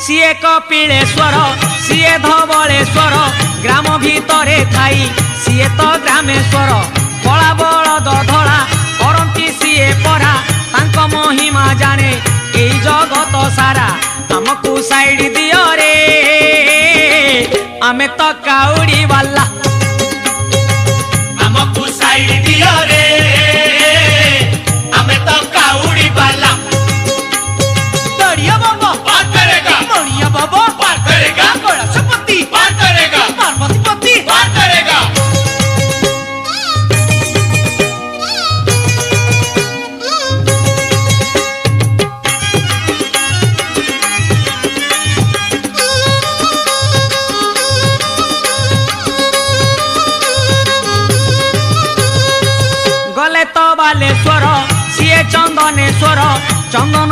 CA Kapileshwar CA Dhavaleshwar ग्राम भितरे Thai CA तो ग्रामेश्वर कला बलद धला करती सीए परा तांक महिमा जाने ए जगत सारा हमकू साइड दियो रे आमे तो काउड़ी वाला हमकू साइड दियो रे हमें तो काउड़ी वाला दड़िया बाबा पार करेगा मणिया बाबा पार करेगा कैलाशपति पार करेगा पार्वतीपति पार करेगा गले तो बालेश्वर सीए चंदनेश्वर चंदन